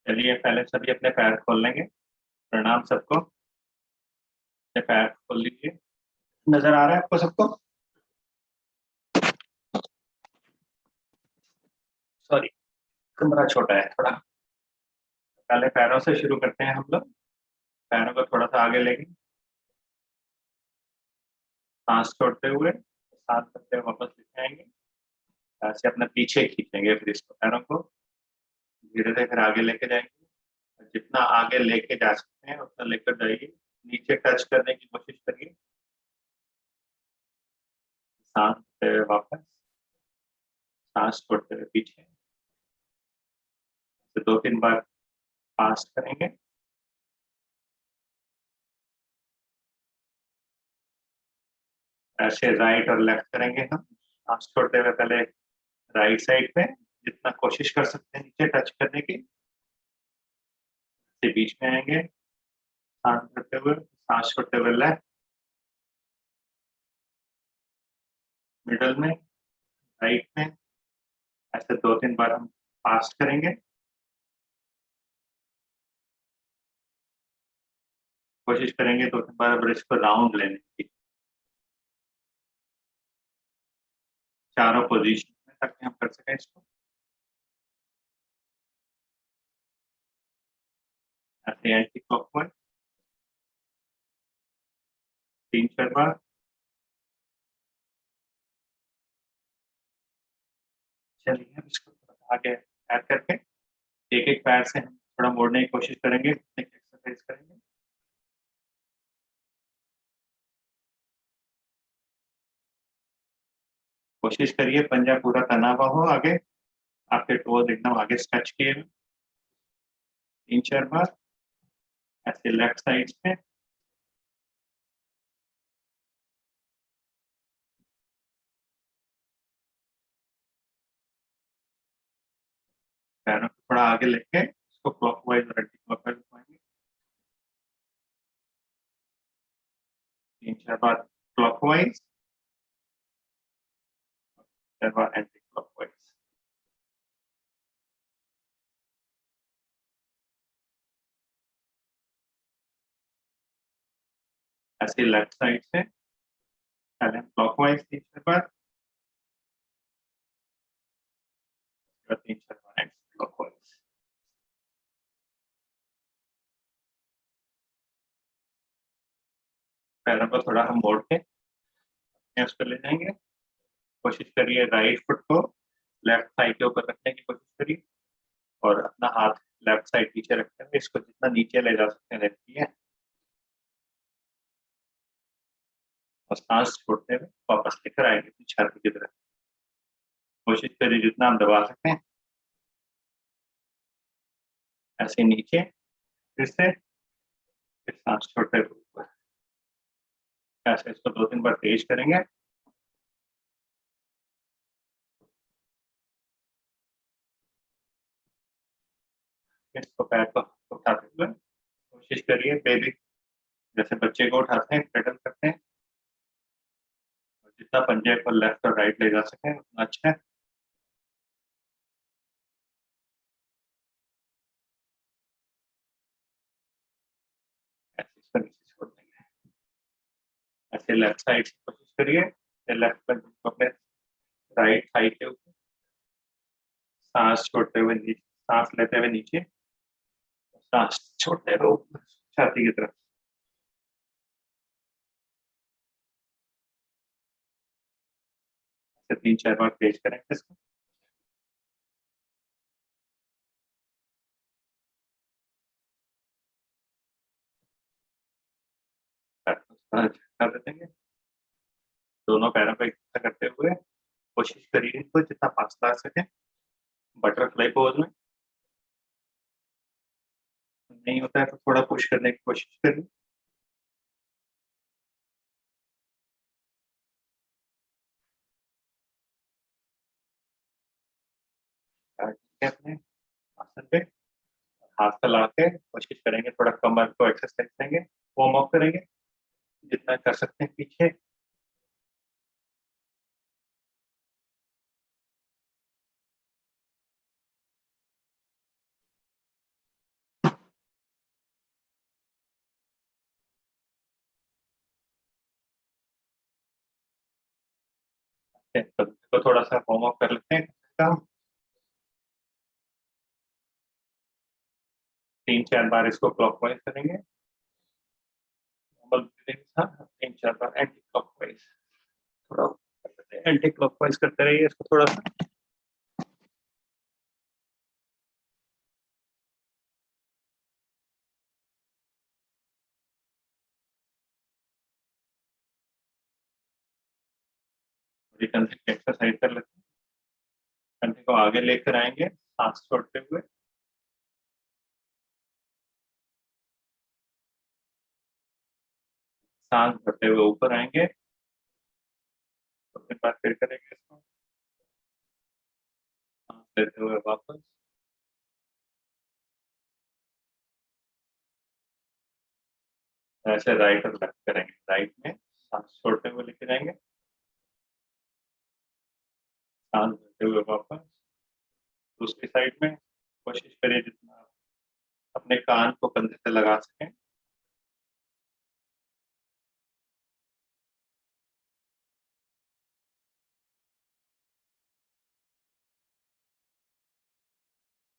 चलिए पहले सभी अपने पैर खोल लेंगे। प्रणाम सबको। अपने पैर खोल लीजिए। नजर आ रहा है आपको सबको? सॉरी, कमरा छोटा है थोड़ा। पहले पैरों से शुरू करते हैं हम लोग। पैरों को थोड़ा सा आगे लेंगे, सांस छोड़ते हुए सांस करते हुए वापस लेके आएंगे। ऐसे अपने पीछे खींचेंगे, फिर इसको पैरों को धीरे धीरे फिर आगे लेके जाएंगे। जितना आगे लेके जा सकते हैं उतना लेकर जाइए। नीचे टच करने की कोशिश करिए। सांस लेते हुए वापस, सांस छोड़ते हुए पीछे। तो 2-3 बार फास्ट करेंगे। ऐसे राइट और लेफ्ट करेंगे हम। सांस छोड़ते हुए पहले राइट साइड पे जितना कोशिश कर सकते हैं नीचे टच करने की, से बीच में आएंगे। सांस करते हुए, सांस छोड़ते हुए लेफ्ट, मिडल में, राइट में। ऐसे 2-3 बार हम फास्ट करेंगे। कोशिश करेंगे 2-3 बार ब्रश को राउंड लेने की, चारों पोजीशन में, ताकि हम कर सकें इसको। ऐसे एंटी क्लॉकवाइज 3-4 बार। चलिए अब इसको थोड़ा सा आगे ऐड करके एक एक पैर से हम थोड़ा मोड़ने की कोशिश करेंगे, एक एक्सरसाइज करेंगे। कोशिश करिए पंजा पूरा तना हुआ हो आगे, आपके टोज एकदम आगे स्ट्रेच किए हुए। 3-4 बार ऐसे लेफ्ट साइड में। पैरों को थोड़ा आगे लेके इसको क्लॉकवाइज और एंटी क्लॉकवाइज घुमाएंगे। 3-4 बार क्लॉकवाइज, 4 बार एंटी क्लॉकवाइज। ऐसे लेफ्ट साइड से पहले हम क्लॉकवाइज 3-4 बार, 3-4 बार एंटी क्लॉकवाइज। पैरों को थोड़ा हम मोड़ के उस पर ले जाएंगे। कोशिश करिए राइट फुट को लेफ्ट साइड के ऊपर रखने की कोशिश करिए, और अपना हाथ लेफ्ट साइड पीछे रखते हुए इसको जितना नीचे ले जा सकते हैं रखिए, और सांस छोड़ते हुए वापस लेकर आएंगे अपनी छाती की तरफ। कोशिश करिए जितना आप दबा सकते हैं। ऐसे नीचे फिर से, फिर सांस छोड़ते हुए ऊपर। ऐसे इसको 2-3 बार तेज करेंगे। इसको पैर को उठाते हुए कोशिश करिए बेबी, जैसे बच्चे को उठाते हैं पेडल करते हैं, और जितना पंजे को लेफ्ट और राइट ले जा सके उतना अच्छा है। ऐसे इसको नीचे छोड़ देंगे। ऐसे लेफ्ट साइड से कोशिश करिए, लेफ्ट पंजे को अपने राइट थाई के ऊपर, सांस छोड़ते हुए नीचे, सांस लेते हुए नीचे, सांस छोड़ते हुए ऊपर छाती की तरफ। ऐसे 3-4 बार तेज करेंगे इसको। कर देंगे दोनों पैरों को इकट्ठा करते हुए। कोशिश करिए इनको जितना पास ला सके बटरफ्लाई पोज में। नहीं होता है तो थोड़ा पुश करने की कोशिश करिए। अपने आसन पे हाथ फैला के कोशिश करेंगे, थोड़ा कमर को एक्सरसाइज देंगे, वार्म अप करेंगे जितना कर सकते हैं पीछे। तो थोड़ा सा वार्म अप कर लेते हैं का 3-4 बार इसको क्लॉकवाइज करेंगे। नॉर्मल ब्रीदिंग था, 3-4 बार एंटी क्लॉकवाइज, थोड़ा एंटी क्लॉकवाइज करते रहिए इसको थोड़ा सा। कंधे की एक्सरसाइज कर लेते हैं। कंधे को आगे लेकर आएंगे सांस छोड़ते हुए, सांस भरते हुए ऊपर आएंगे, थोड़ी बार फिर करेंगे इसको, सांस लेते हुए वापस, ऐसे राइट और लेफ्ट करेंगे। राइट में सांस छोड़ते हुए लेके जाएंगे, सांस भरते हुए वापस। दूसरी साइड में कोशिश करिए जितना आप अपने कान को कंधे से लगा सकें।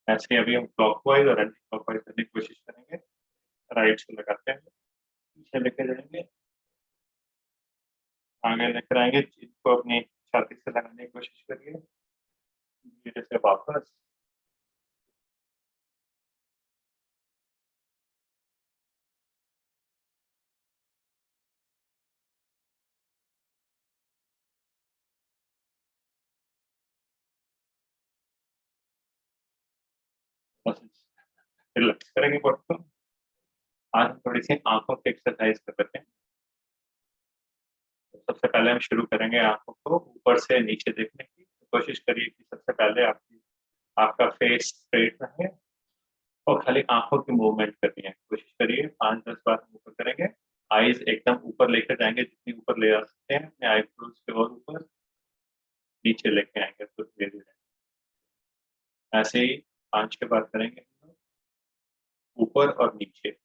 ऐसे अभी हम क्लॉकवाइज और एंटी क्लॉकवाइज करने की कोशिश करेंगे। राइट से लगाते हैं, पीछे लेके जाएंगे, आगे लेकर आएंगे, चीज को अपनी छाती से लगाने की कोशिश करिए, धीरे से वापस। बस रिलैक्स करेंगे बॉडी को। आज हम थोड़ी सी आंखों की एक्सरसाइज कर लेते हैं। तो सबसे पहले हम शुरू करेंगे आंखों को ऊपर से नीचे देखने की। तो कोशिश करिए कि सबसे पहले आपका फेस स्ट्रेट रहे और खाली आंखों की मूवमेंट करनी है। कोशिश करिए 5-10 बार हम ऊपर करेंगे, आईज एकदम ऊपर लेकर जाएंगे, जितनी ऊपर ले जा सकते हैं अपने आईब्रोज के और ऊपर, नीचे लेके आएंगे तो धीरे धीरे ऐसे ही 5-6 बार करेंगे, ऊपर और नीचे।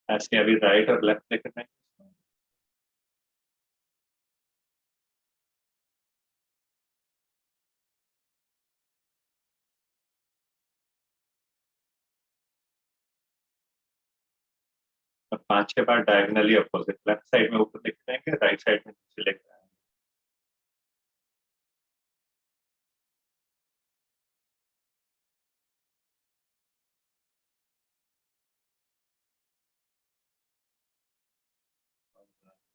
ऐसे अभी राइट और लेफ्ट लेकर जाएंगे। 5-6 बार डायगनली अपोजिट, लेफ्ट साइड में ऊपर लेके जाएंगे, राइट साइड में नीचे लेके आएंगे।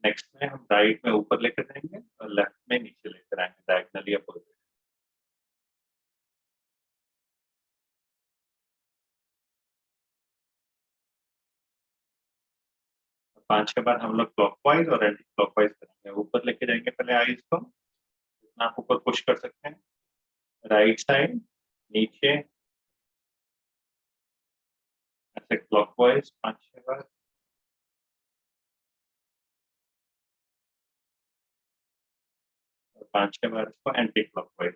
नेक्स्ट में हम राइट में ऊपर लेकर जाएंगे और लेफ्ट में नीचे लेकर आएंगे, डायगनली अपोजिट। 5-6 बार हम लोग क्लॉकवाइज और एंटी क्लॉकवाइज करेंगे। ऊपर लेके जाएंगे पहले आईज को, जितना आप ऊपर पुश कर सकते हैं, राइट साइड, नीचे, ऐसे क्लॉकवाइज 5-6 बार, और 5-6 बार इसको एंटी क्लॉकवाइज।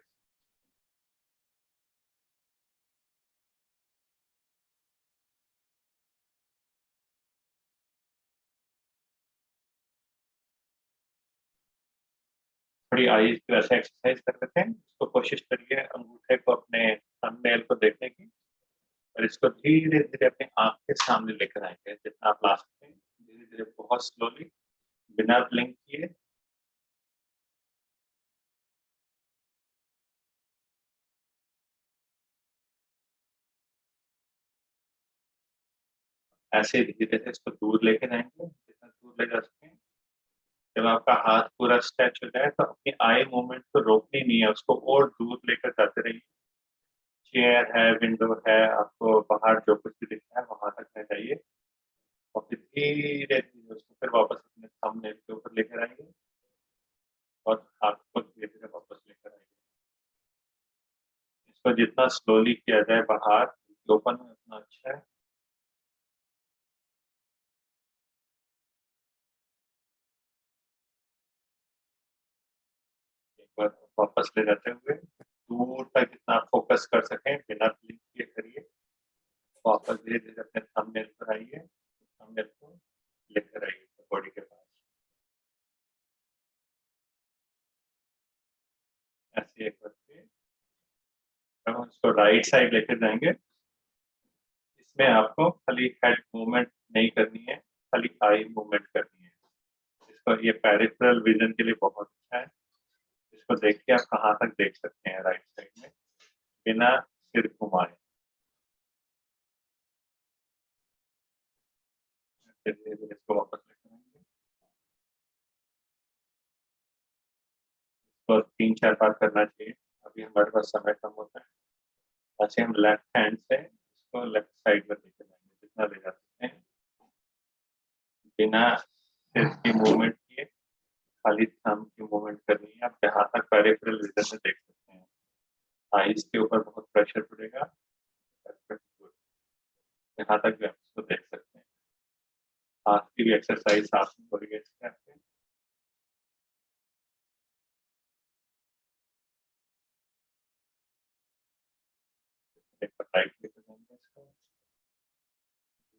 थोड़ी आईज की वैसे एक्सरसाइज कर लेते हैं। इसको कोशिश करिए अंगूठे को अपने थंबनेल को देखने की, और इसको धीरे धीरे अपने आंख के सामने लेकर आएंगे, जितना आप ला सकते हैं, धीरे धीरे, बहुत स्लोली, बिना ब्लिंक किए। ऐसे धीरे से इसको दूर लेके जाएंगे, जितना दूर ले जा सकें। जब आपका हाथ पूरा स्ट्रेच हो जाए तो अपनी आई मूवमेंट को रोकनी नहीं है, उसको और दूर लेकर जाते रहिए। चेयर है, विंडो है, आपको बाहर जो कुछ भी दिखता है वहां तक ले जाइए, और फिर धीरे धीरे उसको फिर वापस अपने सामने के ऊपर लेकर आएंगे, और हाथ को धीरे धीरे वापस लेकर आएंगे। इसको जितना स्लोली किया जाए बाहर ओपन में उतना अच्छा है। एक बार वापस ले जाते हुए दूर तक जितना आप फोकस कर सकें बिना ब्लिंक किए करिए, वापस धीरे धीरे अपने थंबनेल पर आइए, थंबनेल को लेकर आइए बॉडी के पास। ऐसे एक करके हम उसको राइट साइड लेकर जाएंगे। इसमें आपको खाली हेड मूवमेंट नहीं करनी है, खाली आई मूवमेंट करनी है। इसको ये पेरिफेरल विजन के लिए बहुत अच्छा है। इसको देख के आप कहाँ तक देख सकते हैं राइट साइड में बिना सिर घुमाए। धीरे धीरे इसको वापस लेकर आएंगे। इसको 3-4 बार करना चाहिए। अभी हमारे पास समय कम होता है। ऐसे हम लेफ्ट हैंड से इसको लेफ्ट साइड में लेकर जाएंगे जितना ले जा सकते हैं, बिना सिर की मूवमेंट किए, खाली थंब की मूवमेंट करनी है। आप जहाँ तक पेरिफेरल विजन में देख सकते हैं। आईज के ऊपर बहुत प्रेशर पड़ेगा, जहाँ तक भी आप इसको देख सकते हैं। हाथ की भी एक्सरसाइज साथ में हो रही है इसके आपके। राइट लेकर जाएंगे इसको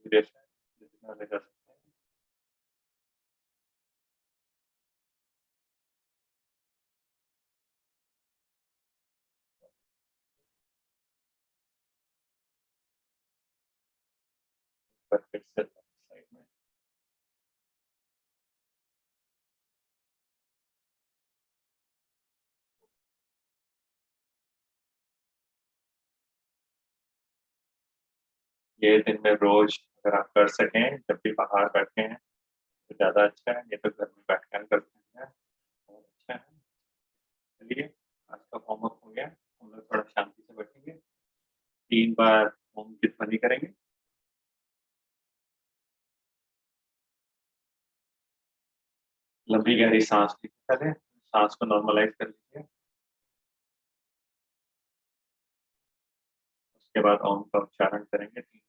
धीरे से जितना ले जा सकते हैं। फिर से साइड में ये दिन में रोज अगर आप कर सकें, जब भी बाहर बैठे हैं तो ज्यादा अच्छा है। ये तो घर में बैठ कर सकते हैं, बहुत अच्छा है। चलिए, आज का होमवर्क हो गया। हम लोग थोड़ा शांति से बैठेंगे, 3 बार ओम की ध्वनि करेंगे। लंबी गहरी सांस लीजिए, पहले सांस को नॉर्मलाइज कर लीजिए। उसके बाद ओम का उच्चारण करेंगे 3 बार।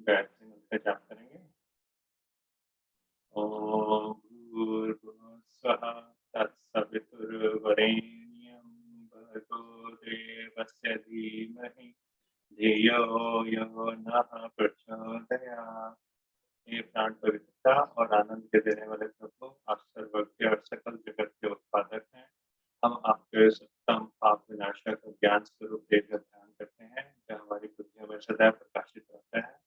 गायत्री मंत्र जाप करेंगे। ओम भूर्भुवः स्वः तत्सवितुर्वरेण्यं भर्गो देवस्य धीमहि धियो यो नः प्रचोदयात्। ये प्राण पवित्रता और आनंद के देने वाले प्रभु, आप सर्वज्ञ और सकल जगत के उत्पादक हैं। हम आपके सत्तम पाप विनाशक और ज्ञान स्वरूप देव का ध्यान करते हैं, जो हमारी बुद्धियों में सदैव प्रकाशित रहता है।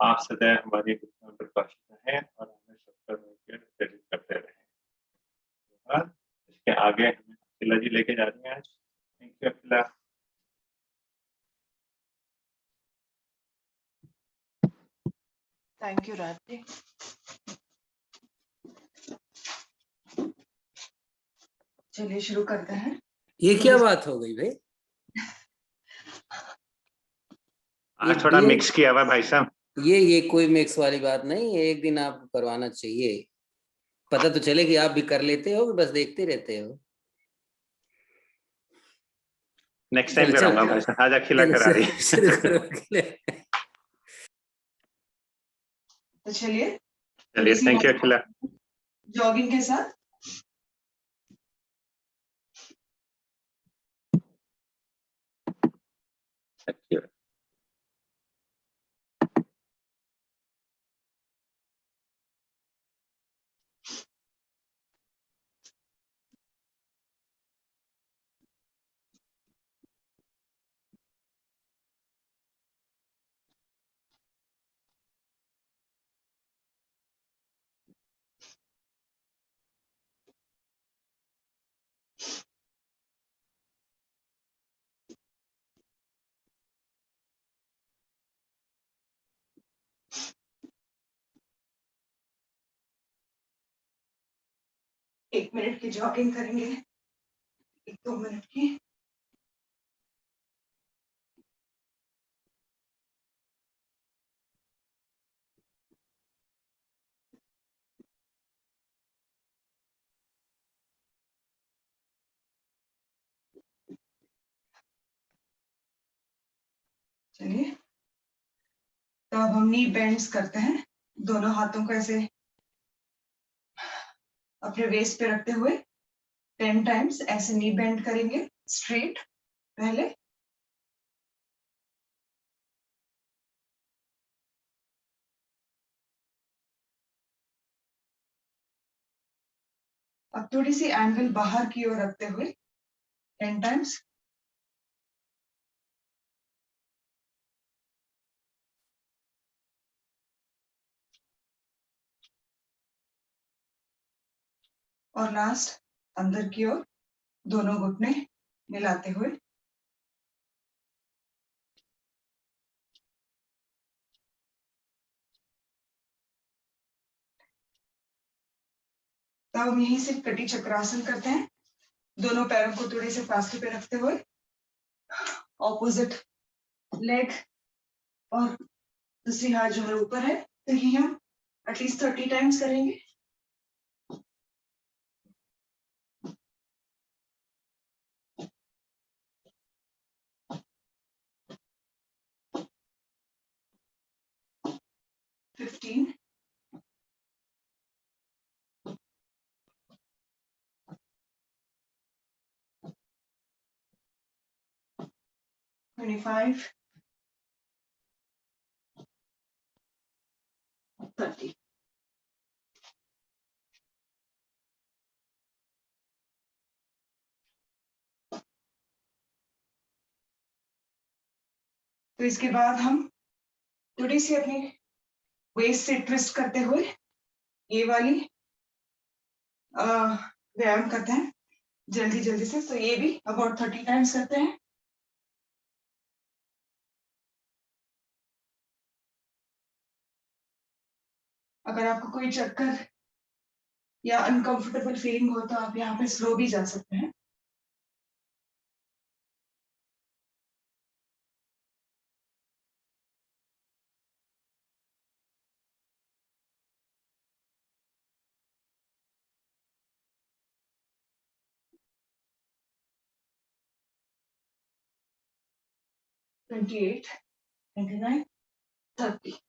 आप सदैव हमारी बुद्धियों में प्रकाशित रहें और हमें सत्कर्मों के लिए प्रेरित करते रहें। और इसके आगे हमें अखिला जी लेके जा रही हैं आज। Thank you Akhila. Thank you Raj ji. चलिए शुरू करते हैं। ये क्या बात हो गई भाई? आज थोड़ा मिक्स किया हुआ भाई साहब। ये कोई मिक्स वाली बात नहीं है, एक दिन आपको करवाना चाहिए। पता तो चले कि आप भी कर लेते हो, बस देखते रहते हो। नेक्स्ट टाइम कराऊंगा भाई साहब। आज अखिला करा रही है। शुरू करो अखिला। तो चलिए थैंक यू अखिला। जॉगिंग के साथ थैंक यू। 1 मिनट की जॉगिंग करेंगे, 1-2 मिनट की। चलिए, तो अब हम नी बेंड्स करते हैं। दोनों हाथों को ऐसे अपने वेस्ट पे रखते हुए 10 टाइम्स ऐसे नी बेंड करेंगे स्ट्रेट पहले। अब थोड़ी सी एंगल बाहर की ओर रखते हुए 10 टाइम्स। और लास्ट अंदर की ओर दोनों घुटने मिलाते हुए। तब हम यहीं से कटी चक्रासन करते हैं। दोनों पैरों को थोड़े से पास पे रखते हुए ऑपोजिट लेग और दूसरी हाथ जो है ऊपर है, तो ये हम एटलीस्ट 30 टाइम्स करेंगे। फिफ्टीन, 25, 30। तो इसके बाद हम थोड़ी सी अपनी वेस्ट से ट्विस्ट करते हुए ये वाली व्यायाम करते हैं जल्दी जल्दी से। तो ये भी अबाउट 30 टाइम्स करते हैं। अगर आपको कोई चक्कर या अनकंफर्टेबल फीलिंग हो तो आप यहाँ पे स्लो भी जा सकते हैं। ट्वेंटी 29, 30।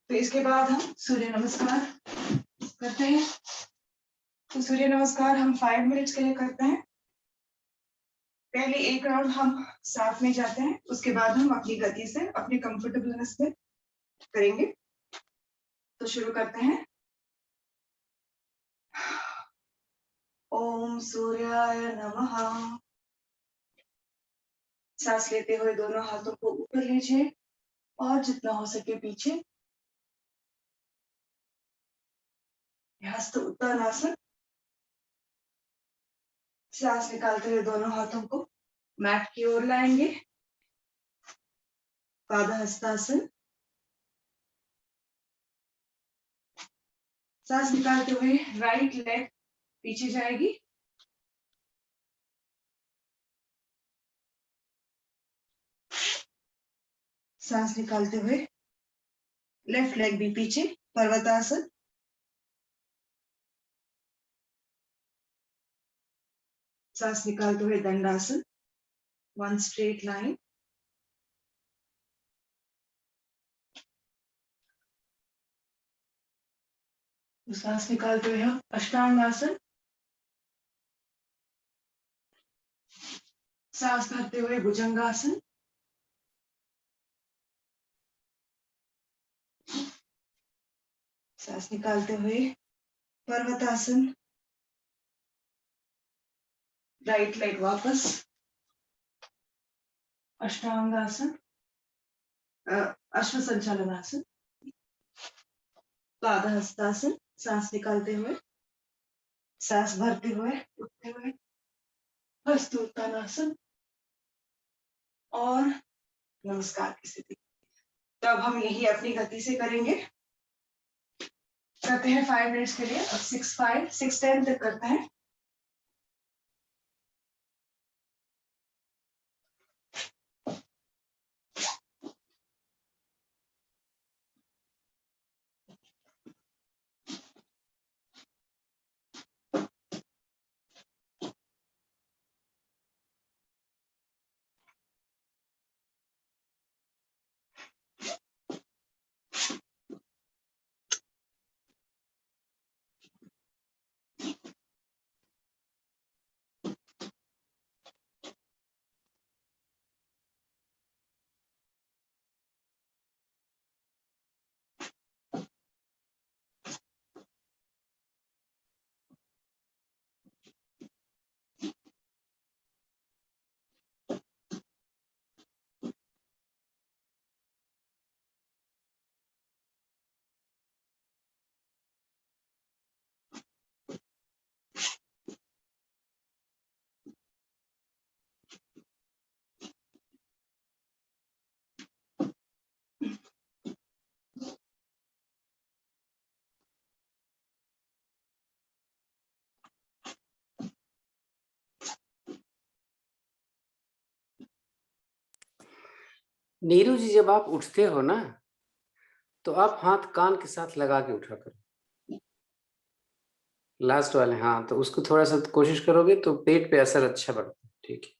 तो इसके बाद हम सूर्य नमस्कार करते हैं। तो सूर्य नमस्कार हम 5 मिनट्स के लिए करते हैं। पहले एक राउंड हम साथ में जाते हैं, उसके बाद हम अपनी गति से अपने कंफर्टेबलनेस में करेंगे। तो शुरू करते हैं। ओम सूर्याय नमः। सांस लेते हुए दोनों हाथों को ऊपर लीजिए और जितना हो सके पीछे। हस्त उत्तानासन। सांस निकालते हुए दोनों हाथों को मैट की ओर लाएंगे। पादहस्तासन। सांस निकालते हुए राइट लेग पीछे जाएगी। सांस निकालते हुए लेफ्ट लेग भी पीछे, पर्वतासन। सांस निकालते हुए दंडासन, 1 स्ट्रेट लाइन। सांस निकालते हुए हम अष्टांगासन। सांस भरते हुए भुजंगासन। सांस निकालते हुए पर्वतासन। राइट लेग वापस अष्टांगासन, अश्व संचालनासन। पादहस्तासन। सांस निकालते हुए, सांस भरते हुए, उठते हुए हस्त उत्तानासन और नमस्कार की स्थिति। तब हम यही अपनी गति से करेंगे। करते हैं 5 मिनट्स के लिए। अब 6-5 6-10 तक करते हैं। नीरू जी, जब आप उठते हो ना तो आप हाथ कान के साथ लगा के उठा करो, लास्ट वाले। हाँ, तो उसको थोड़ा सा कोशिश करोगे तो पेट पे असर अच्छा पड़ता है। ठीक है।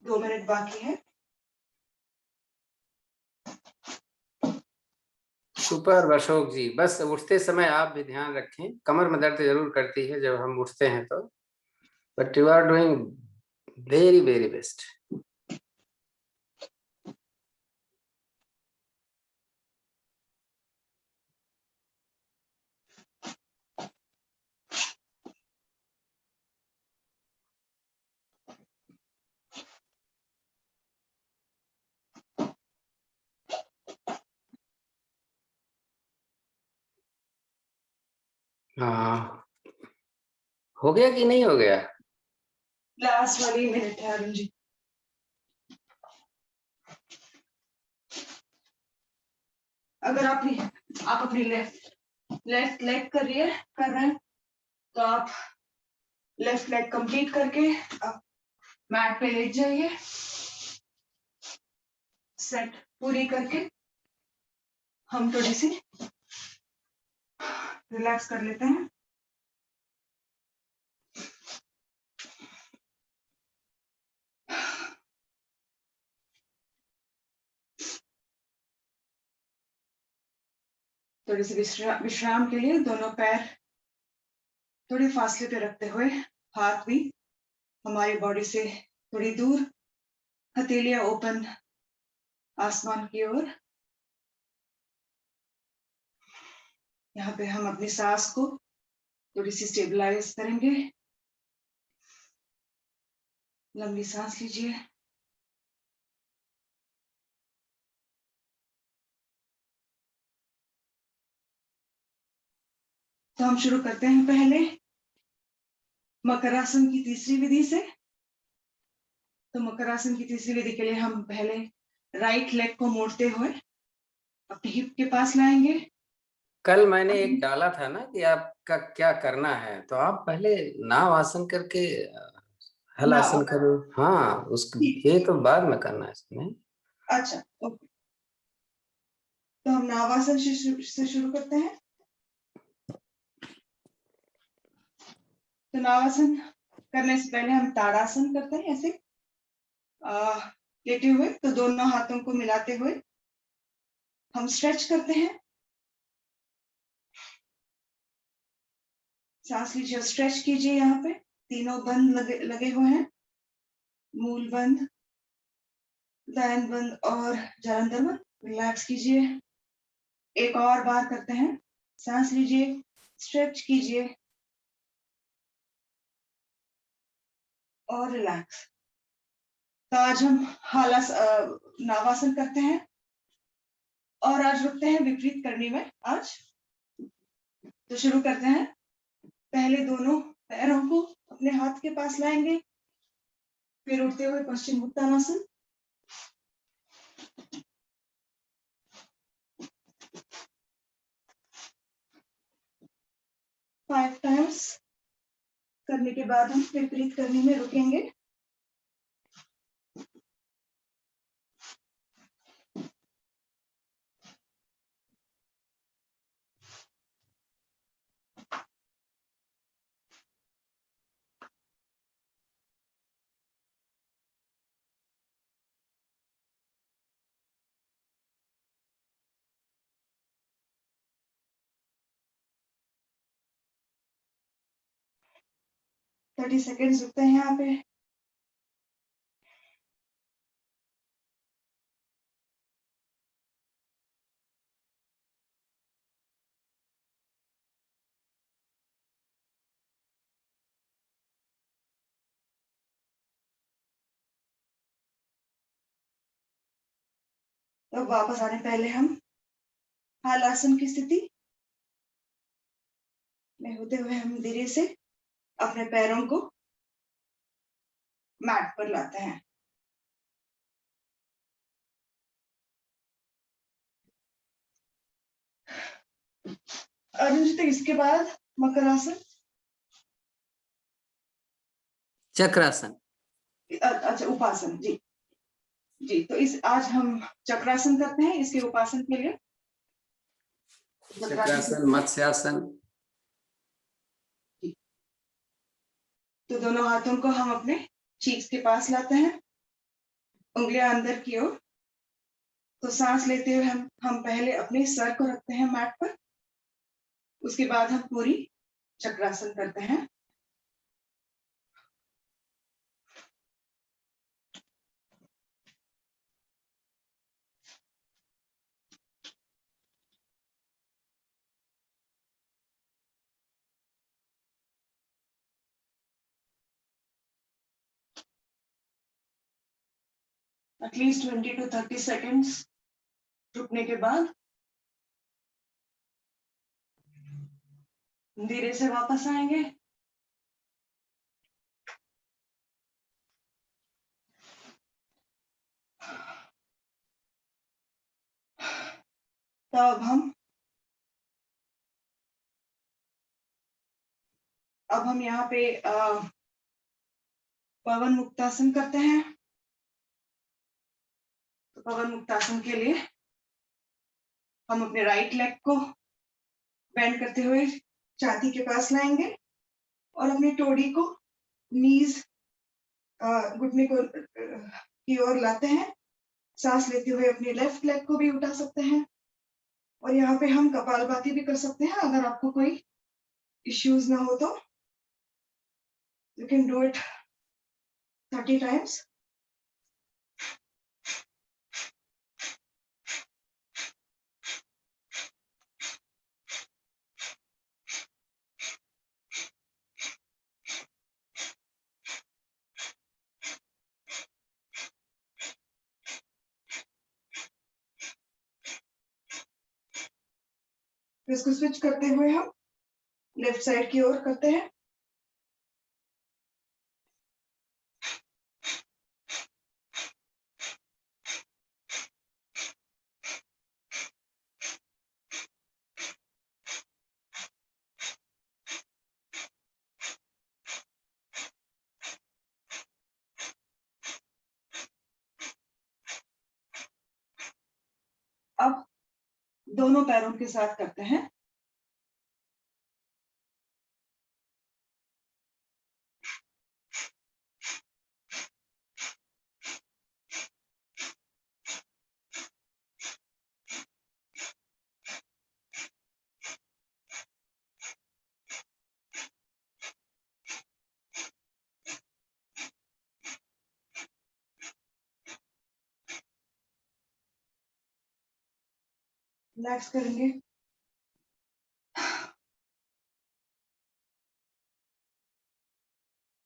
दो मिनट बाकी है। सुपर अशोक जी, बस उठते समय आप भी ध्यान रखें, कमर में दर्द जरूर करती है जब हम उठते हैं तो, but you are doing very very best. हाँ, हो गया कि नहीं हो गया? लास्ट वाली मिनट है अरुण जी। अगर आप अपनी लेफ्ट लेग कर रहे हैं तो आप लेफ्ट लेग कंप्लीट करके आप मैट पे लेट जाइए। सेट पूरी करके हम थोड़ी सी रिलैक्स कर लेते हैं। थोड़ी सी विश्राम के लिए दोनों पैर थोड़े फासले पे रखते हुए, हाथ भी हमारी बॉडी से थोड़ी दूर, हथेलियां ओपन आसमान की ओर। यहाँ पे हम अपनी सांस को थोड़ी सी स्टेबलाइज करेंगे। लंबी सांस लीजिए। तो हम शुरू करते हैं पहले मकरासन की तीसरी विधि से। तो मकरासन की तीसरी विधि के लिए हम पहले राइट लेग को मोड़ते हुए अपनी हिप के पास लाएंगे। कल मैंने एक डाला था ना कि आपका क्या करना है, तो आप पहले नाव आसन करके हल आसन करो। हाँ, ये तो बाद में करना है इसमें। अच्छा, ओके। तो हम नावासन से शुरू करते हैं। तो नावासन करने से पहले हम ताड़ासन करते हैं। ऐसे लेटे हुए, तो दोनों हाथों को मिलाते हुए हम स्ट्रेच करते हैं। सांस लीजिए, स्ट्रेच कीजिए। यहाँ पे तीनों बंद लगे हुए हैं, मूल बंद, दायन बंद और जालंधर बंद। रिलैक्स कीजिए। एक और बार करते हैं। सांस लीजिए, स्ट्रेच कीजिए और रिलैक्स। तो आज हम नावासन करते हैं और आज रुकते हैं विपरीत करनी में आज। तो शुरू करते हैं। पहले दोनों पैरों को अपने हाथ के पास लाएंगे, फिर उठते हुए पश्चिम उत्तानासन। फाइव टाइम्स करने के बाद हम विपरीत करनी में रुकेंगे। थर्टी सेकेंड्स रुकते हैं यहाँ पे। तो वापस आने पहले हम हालासन की स्थिति में होते हुए हम धीरे से अपने पैरों को मैट पर लाते हैं। अर्जुन जी, तो इसके बाद मकरासन। चक्रासन। अच्छा, उपासन। जी जी, तो इस आज हम चक्रासन करते हैं। इसके उपासन के लिए चक्रासन, मत्स्यासन। तो दोनों हाथों को हम अपने चीक्स के पास लाते हैं, उंगलियां अंदर की ओर। तो सांस लेते हुए हम पहले अपने सर को रखते हैं मैट पर, उसके बाद हम पूरी चक्रासन करते हैं। एटलीस्ट 20 to 30 सेकेंड्स रुकने के बाद धीरे से वापस आएंगे। तो अब हम यहाँ पे पवन मुक्तासन करते हैं। तो पवन मुक्तासन के लिए हम अपने राइट लेग को बेंड करते हुए छाती के पास लाएंगे और अपनी टोड़ी को नीज घुटने को की ओर लाते हैं। सांस लेते हुए अपनी लेफ्ट लेग को भी उठा सकते हैं और यहाँ पे हम कपालभाति भी कर सकते हैं। अगर आपको कोई इश्यूज ना हो तो you can do it 30 times. इसको स्विच करते हुए हम लेफ्ट साइड की ओर करते हैं। अब दोनों पैरों के साथ करते हैं। रिलैक्स करेंगे।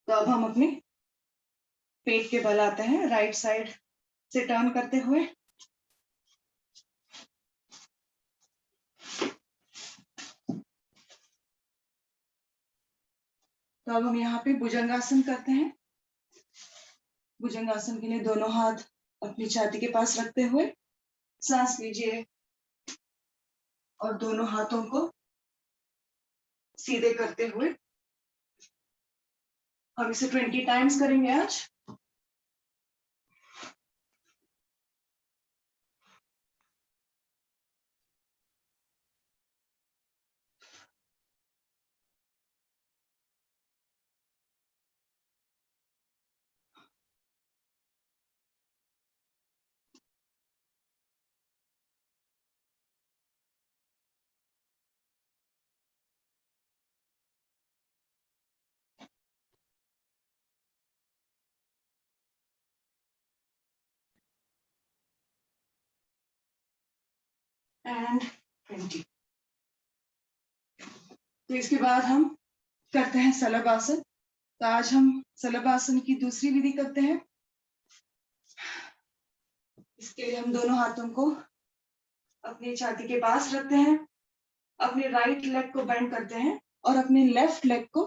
तो अब हम अपने पेट के बल आते हैं, राइट साइड से टर्न करते हुए। तो अब हम यहाँ पे भुजंगासन करते हैं। भुजंगासन के लिए दोनों हाथ अपनी छाती के पास रखते हुए सांस लीजिए और दोनों हाथों को सीधे करते हुए हम इसे 20 टाइम्स करेंगे आज। एंड 20। तो इसके बाद हम करते हैं सलभ आसन। तो आज हम सलभ आसन की दूसरी विधि करते हैं। इसके लिए हम दोनों हाथों को अपनी छाती के पास रखते हैं, अपने राइट लेग को बेंड करते हैं और अपने लेफ्ट लेग को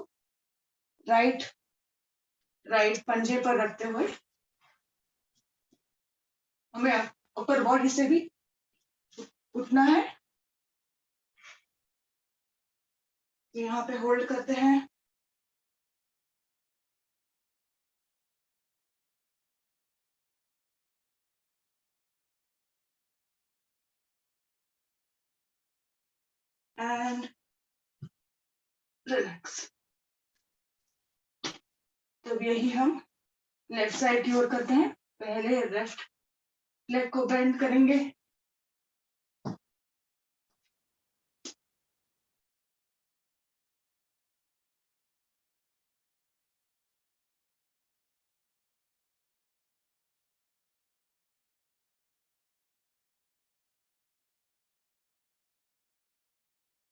राइट पंजे पर रखते हुए हमें अपर बॉडी से भी उठना है। यहाँ पे होल्ड करते हैं। And relax. तब यही हम लेफ्ट साइड की ओर करते हैं। पहले लेफ्ट लेग को बेंड करेंगे,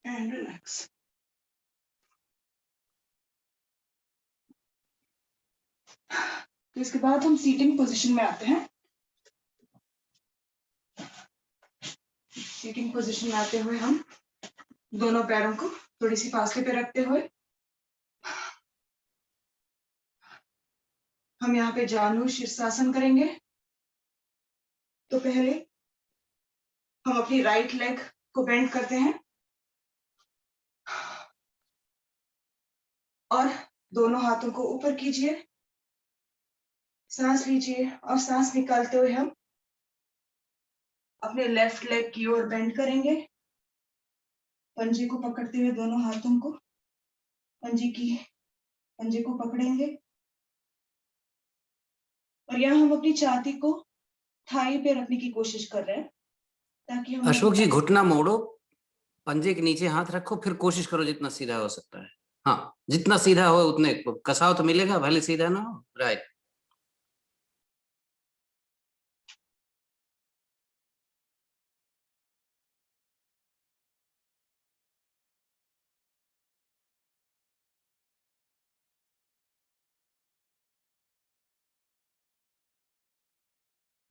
एंड रिलैक्स। तो इसके बाद हम सीटिंग पोजीशन में आते हैं। सीटिंग पोजीशन में आते हुए हम दोनों पैरों को थोड़ी सी फासले पे रखते हुए हम यहाँ पे जानु शीर्षासन करेंगे। तो पहले हम अपनी राइट लेग को बेंड करते हैं और दोनों हाथों को ऊपर कीजिए, सांस लीजिए और सांस निकालते हुए हम अपने लेफ्ट लेग की ओर बेंड करेंगे। पंजे को पकड़ते हुए दोनों हाथों को पंजे को पकड़ेंगे और यहाँ हम अपनी छाती को थाई पे रखने की कोशिश कर रहे हैं ताकि हम अशोक जी घुटना मोड़ो, पंजे के नीचे हाथ रखो, फिर कोशिश करो जितना सीधा हो सकता है। हाँ, जितना सीधा हो उतने कसाव तो मिलेगा, भले सीधा ना हो। राइट।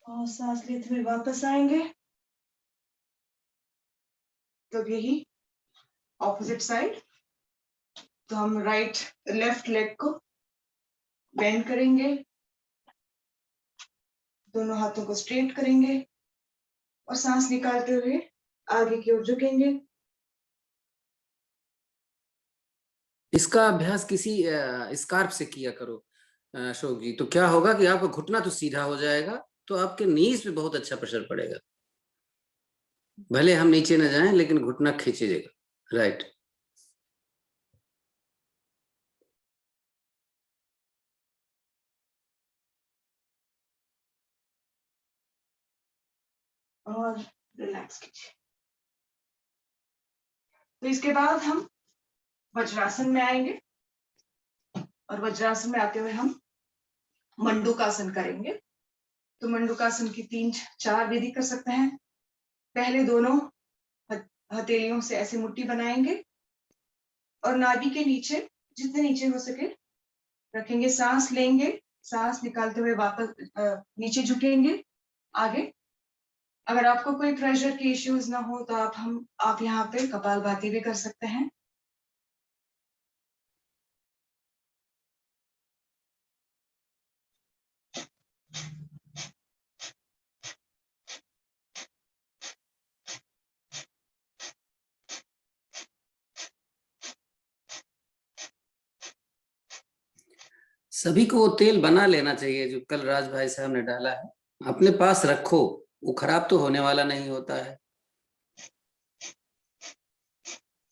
और सांस लेते हुए वापस आएंगे। तब यही ऑपोजिट साइड। तो हम लेफ्ट लेग को बेंड करेंगे, दोनों हाथों को स्ट्रेट करेंगे और सांस निकालते हुए आगे की ओर झुकेंगे। इसका अभ्यास किसी स्कार्फ से किया करो अशोक जी, तो क्या होगा कि आपका घुटना तो सीधा हो जाएगा, तो आपके नीज पे बहुत अच्छा प्रेशर पड़ेगा। भले हम नीचे न जाएं लेकिन घुटना खींचेगा। राइट। और रिलैक्स कीजिए। तो इसके बाद हम वज्रासन में आएंगे और वज्रासन में आते हुए हम मंडूकासन करेंगे। तो मंडूकासन की 3-4 विधि कर सकते हैं। पहले दोनों हथेलियों से ऐसे मुट्ठी बनाएंगे और नाभि के नीचे, जितने नीचे हो सके रखेंगे। सांस लेंगे, सांस निकालते हुए वापस नीचे झुकेंगे आगे। अगर आपको कोई प्रेशर की इश्यूज ना हो तो आप यहाँ पे कपालभाति भी कर सकते हैं। सभी को वो तेल बना लेना चाहिए जो कल राज भाई साहब ने डाला है, अपने पास रखो, वो खराब तो होने वाला नहीं होता है।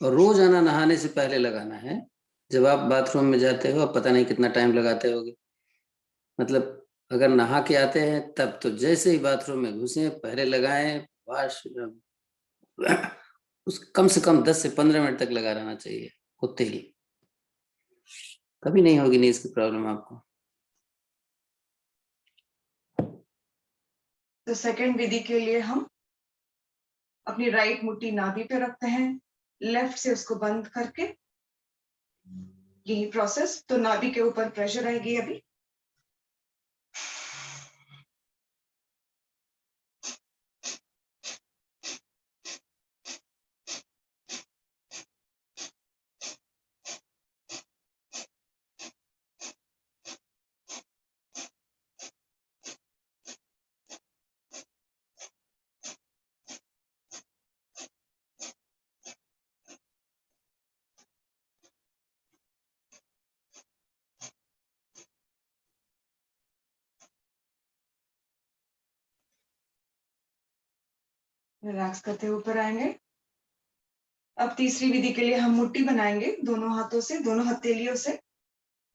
और रोजाना नहाने से पहले लगाना है। जब आप बाथरूम में जाते हो, आप पता नहीं कितना टाइम लगाते होगे, मतलब अगर नहा के आते हैं तब तो जैसे ही बाथरूम में घुसे पहले लगाएं, वाश उस कम से कम 10 से 15 मिनट तक लगा रहना चाहिए वो तेल। कभी नहीं होगी नीज की प्रॉब्लम आपको। तो सेकंड विधि के लिए हम अपनी राइट मुट्ठी नाभि पे रखते हैं, लेफ्ट से उसको बंद करके, यही प्रोसेस। तो नाभि के ऊपर प्रेशर आएगी अभी। रिलैक्स करते हुए ऊपर आएंगे। अब तीसरी विधि के लिए हम मुट्ठी बनाएंगे दोनों हाथों से, दोनों हथेलियों से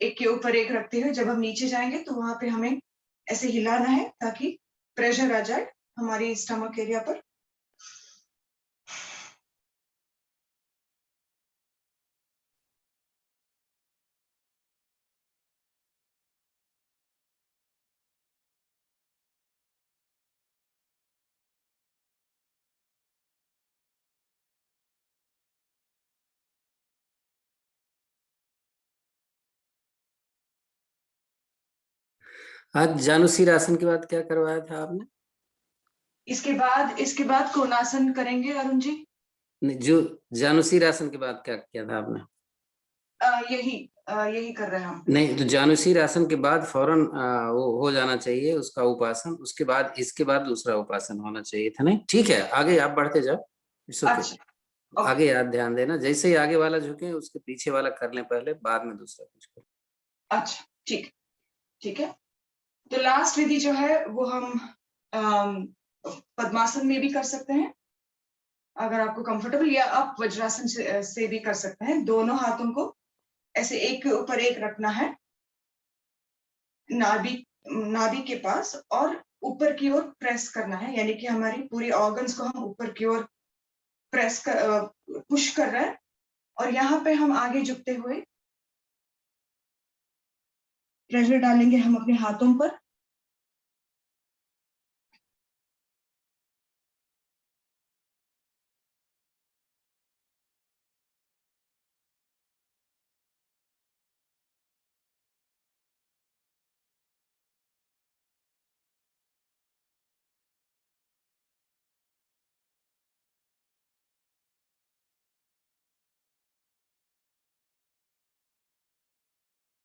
एक के ऊपर एक रखते हुए। जब हम नीचे जाएंगे तो वहां पे हमें ऐसे हिलाना है ताकि प्रेशर आ जाए हमारी स्टमक एरिया पर। आज जानुसीर आसन के बाद क्या करवाया था आपने? इसके बाद कोणासन करेंगे अरुण जी। नहीं, जो जानुसीर आसन के बाद क्या किया था आपने? यही कर रहे हैं हम। नहीं, तो जानुसीर आसन के बाद फौरन वो हो जाना चाहिए उसका उपासन, उसके बाद इसके बाद दूसरा उपासन होना चाहिए था। नहीं, ठीक है, आगे आप बढ़ते जाओ। It's okay. अच्छा, आगे याद ध्यान देना, जैसे ही आगे वाला झुके उसके पीछे वाला कर लें पहले, बाद में दूसरा कुछ करें। अच्छा, ठीक ठीक है। तो लास्ट विधि जो है वो हम पद्मासन में भी कर सकते हैं अगर आपको कंफर्टेबल, या आप वज्रासन से भी कर सकते हैं। दोनों हाथों को ऐसे एक के ऊपर एक रखना है नाभि नाभि के पास, और ऊपर की ओर प्रेस करना है, यानी कि हमारी पूरी ऑर्गन्स को हम ऊपर की ओर पुश कर रहे हैं। और यहाँ पे हम आगे झुकते हुए प्रेशर डालेंगे हम अपने हाथों पर।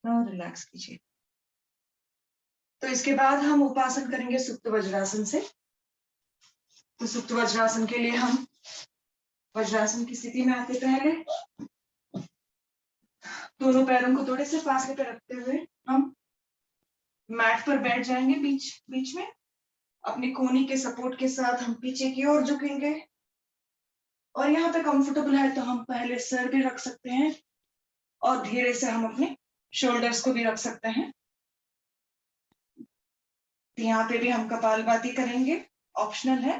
रिलैक्स कीजिए। तो इसके बाद हम उपासन करेंगे सुप्त वज्रासन से। तो सुप्त वज्रासन के लिए हम वज्रासन की स्थिति में आते पहले दोनों पैरों को थोड़े से फासले पे रखते हुए हम मैट पर बैठ जाएंगे बीच बीच में। अपनी कोहनी के सपोर्ट के साथ हम पीछे की ओर झुकेंगे, और यहाँ पे कंफर्टेबल है तो हम पहले सर भी रख सकते हैं और धीरे से हम अपने शोल्डर्स को भी रख सकते हैं। यहाँ पे भी हम कपालभाति करेंगे, ऑप्शनल है।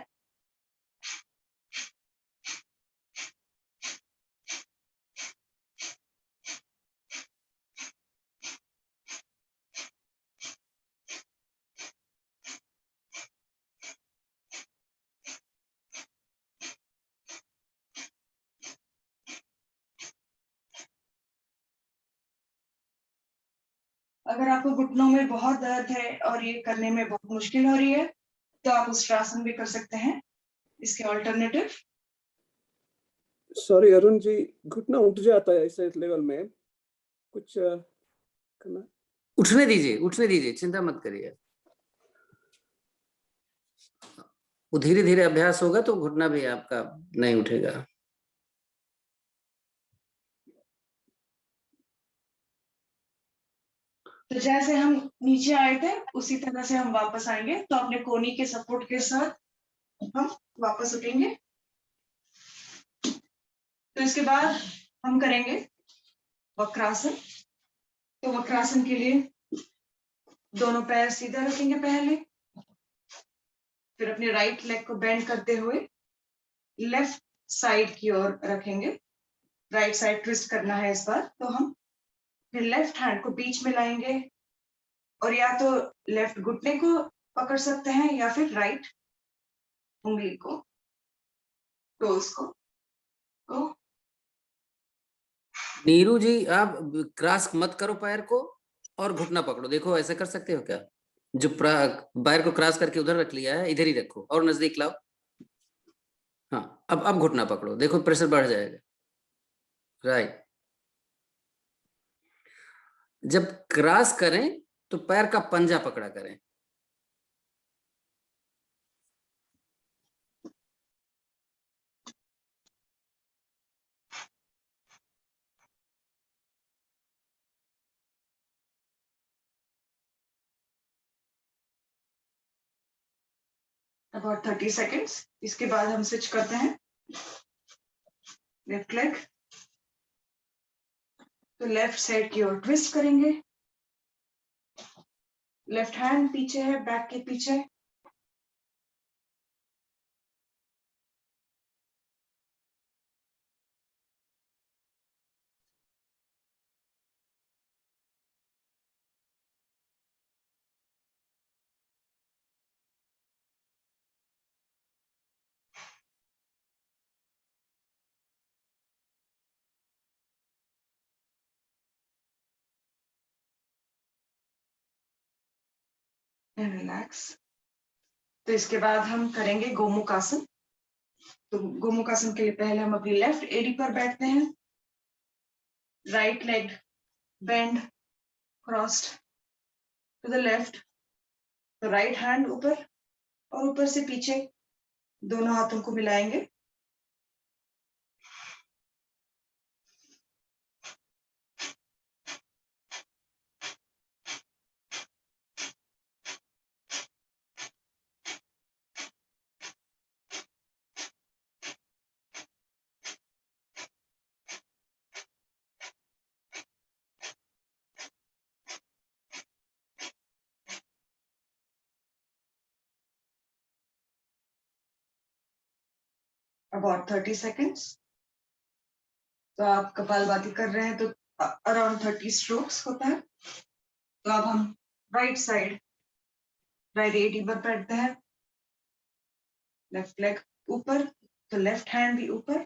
अगर आपको घुटनों में बहुत दर्द है और ये करने में बहुत मुश्किल हो रही है तो आप उष्ट्रासन भी कर सकते हैं। इसके ऑल्टरनेटिव सॉरी अरुण जी, घुटना उठ जाता है इस लेवल में, कुछ करना। उठने दीजिए, चिंता मत करिए। वो धीरे धीरे अभ्यास होगा तो घुटना भी आपका नहीं उठेगा। तो जैसे हम नीचे आए थे उसी तरह से हम वापस आएंगे, तो अपने कोहनी के सपोर्ट के साथ हम वापस उठेंगे। तो इसके बाद हम करेंगे वक्रासन। तो वक्रासन के लिए दोनों पैर सीधा रखेंगे पहले, फिर अपने राइट लेग को बेंड करते हुए लेफ्ट साइड की ओर रखेंगे। राइट साइड ट्विस्ट करना है इस बार। तो हम फिर लेफ्ट हैंड को बीच में लाएंगे और या तो लेफ्ट घुटने को पकड़ सकते हैं या फिर राइट उंगली को, टोस को। तो नीरू जी, आप क्रॉस मत करो पैर को और घुटना पकड़ो। देखो ऐसे कर सकते हो क्या? जो पैर को क्रॉस करके उधर रख लिया है, इधर ही रखो और नजदीक लाओ। हाँ, अब घुटना पकड़ो, देखो प्रेशर बढ़ जाएगा। राइट। जब क्रॉस करें तो पैर का पंजा पकड़ा करें। About 30 seconds. इसके बाद हम स्विच करते हैं लेफ्ट लेग। तो लेफ्ट साइड की ओर ट्विस्ट करेंगे। लेफ्ट हैंड पीछे है, बैक के पीछे। रिलैक्स। तो इसके बाद हम करेंगे गोमुखासन। तो गोमुखासन के लिए पहले हम अपनी लेफ्ट एड़ी पर बैठते हैं, right leg bend crossed to the left. तो राइट हैंड ऊपर और ऊपर से पीछे दोनों हाथों को मिलाएंगे। About 30 seconds. तो आप कपालभाति कर रहे हैं तो अराउंड 30 स्ट्रोक्स होता है। तो अब हम राइट साइड राइट एडी पर बैठते हैं, लेफ्ट लेग ऊपर, तो लेफ्ट हैंड भी ऊपर।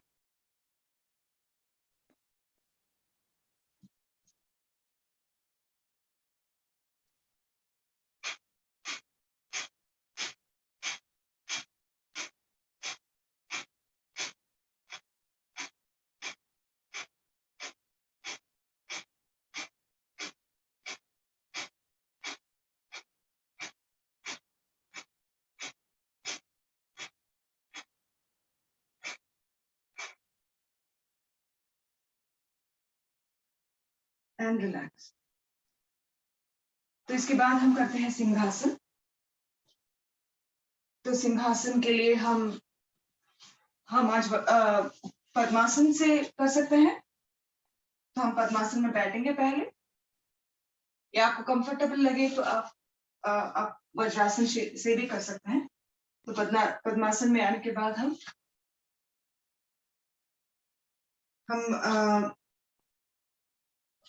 And relax. तो इसके बाद हम करते हैं सिंहासन। तो सिंहासन के लिए हम आज पद्मासन से कर सकते हैं। तो हम पद्मासन में बैठेंगे पहले, या आपको कंफर्टेबल लगे तो आप वज्रासन से भी कर सकते हैं। तो पद्मासन में आने के बाद हम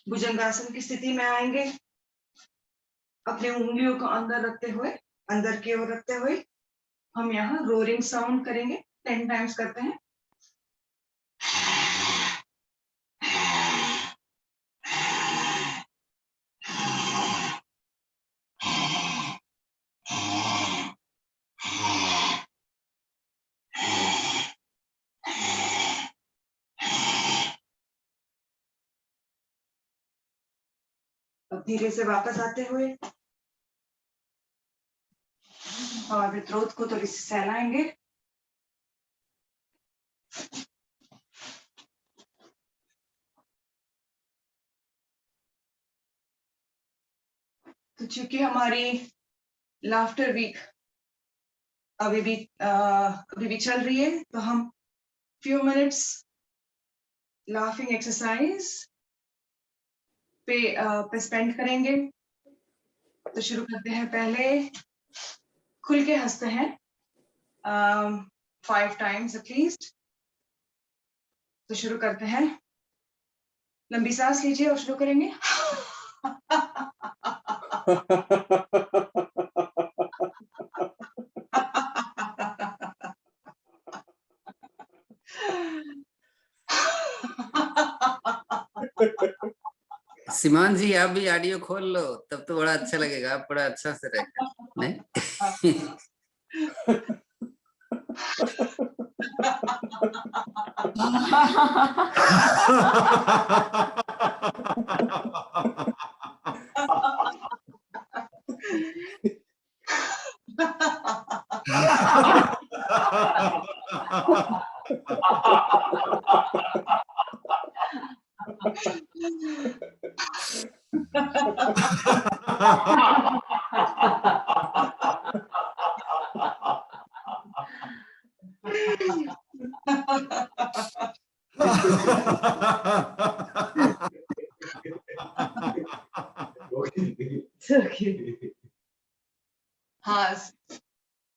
भुजंगासन की स्थिति में आएंगे। अपने उंगलियों को अंदर की ओर रखते हुए हम यहाँ रोरिंग साउंड करेंगे। 10 टाइम्स करते हैं। अब धीरे से वापस आते हुए हवा के थ्रोट को थोड़ी सी सहलाएंगे। तो चूंकि हमारी लाफ्टर वीक अभी भी चल रही है, तो हम few minutes लाफिंग एक्सरसाइज पे स्पेंड करेंगे। तो शुरू करते हैं। पहले खुल के हंसते हैं 5 times एटलीस्ट। तो शुरू करते हैं। लंबी सांस लीजिए और शुरू करेंगे। सिमान जी आप भी ऑडियो खोल लो, तब तो बड़ा अच्छा लगेगा, आप बड़ा अच्छा से रहेगा नहीं। हाँ,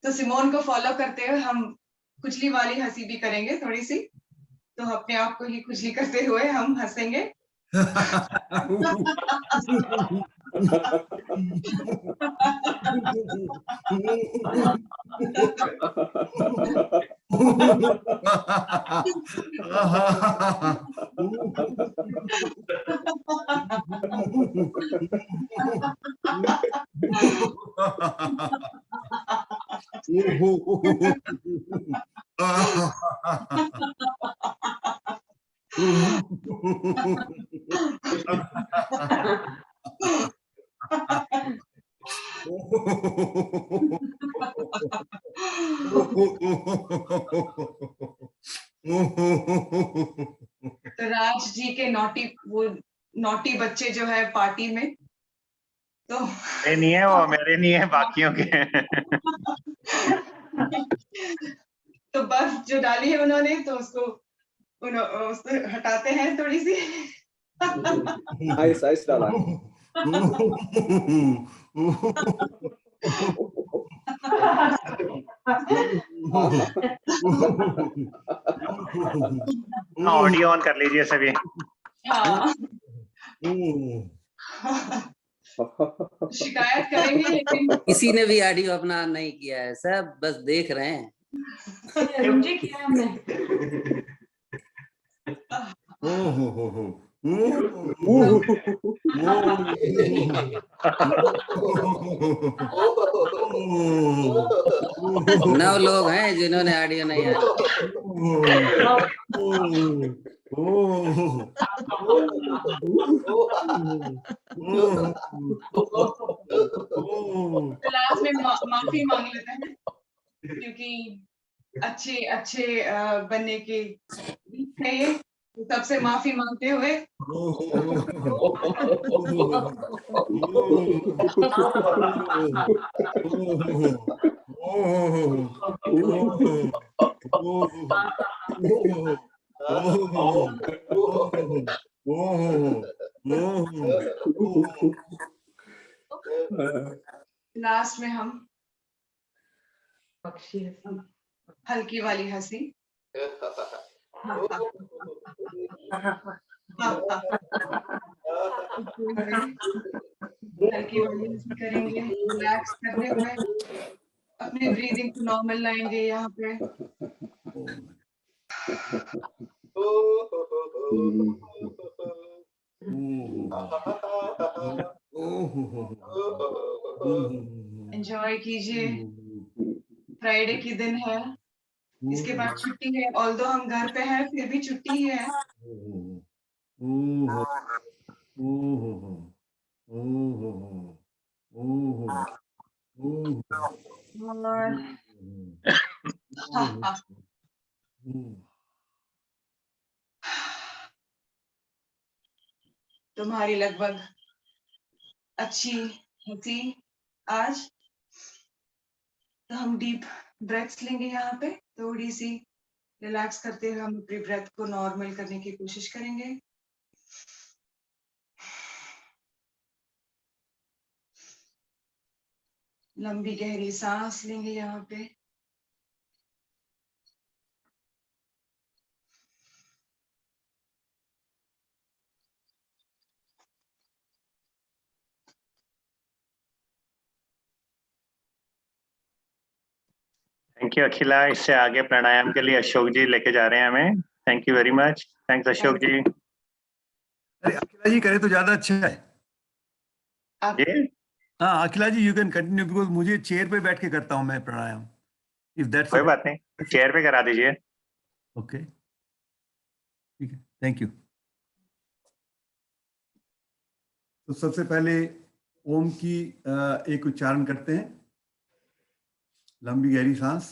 तो सिमोन को फॉलो करते हुए हम खुजली वाली हंसी भी करेंगे थोड़ी सी। तो अपने आप को ही खुजली करते हुए हम हंसेंगे। तो राज जी के नॉटी बच्चे जो है पार्टी में, तो मेरे नहीं है वो, मेरे नहीं है, बाकियों के हैं। तो बर्फ जो डाली है उन्होंने, तो उसको हटाते हैं थोड़ी सी। आइस डाला। ऑडियो ऑन कर लीजिए सभी। हाँ। शिकायत करेंगे लेकिन किसी ने भी ऑडियो अपना ऑन नहीं किया है, सब बस देख रहे हैं। रुचि किया हमने। नौ लोग हैं जिन्होंने ऑडियो नहीं आया। तो लास्ट में माफी मांग लेते हैं, क्योंकि अच्छे बनने के है ये। तो सबसे माफी मांगते हुए लास्ट में हम हल्की वाली हंसी। हल्की वाली हंसी करेंगे, रिलैक्स करते हुए अपनी ब्रीदिंग को नॉर्मल लाएंगे यहाँ पे। एंजॉय कीजिए। फ्राइडे की दिन है, इसके बाद छुट्टी है। ऑल्दो हम घर पे हैं, फिर भी छुट्टी ही है। ओहो ओहो ओहो और ओहो तुम्हारी लगभग अच्छी थी आज। तो हम डीप ब्रेथ्स लेंगे यहाँ पे, थोड़ी सी रिलैक्स करते हुए हम अपनी ब्रेथ को नॉर्मल करने की कोशिश करेंगे। लंबी गहरी सांस लेंगे यहाँ पे। थैंक यू अखिला। इससे आगे प्राणायाम के लिए अशोक जी लेके जा रहे हैं हमें। Thank you very much. Thanks Ashok ji. अरे अखिला जी करे तो ज्यादा अच्छा है। आप जी हाँ अखिला जी यू कैन कंटिन्यू बिकॉज मुझे चेयर पे बैठ के करता हूँ मैं प्राणायाम। इफ दैट्स कोई बात नहीं, चेयर पे करा दीजिए। ओके ठीक है थैंक यू। तो सबसे पहले ओम की एक उच्चारण करते हैं। लंबी गहरी सांस।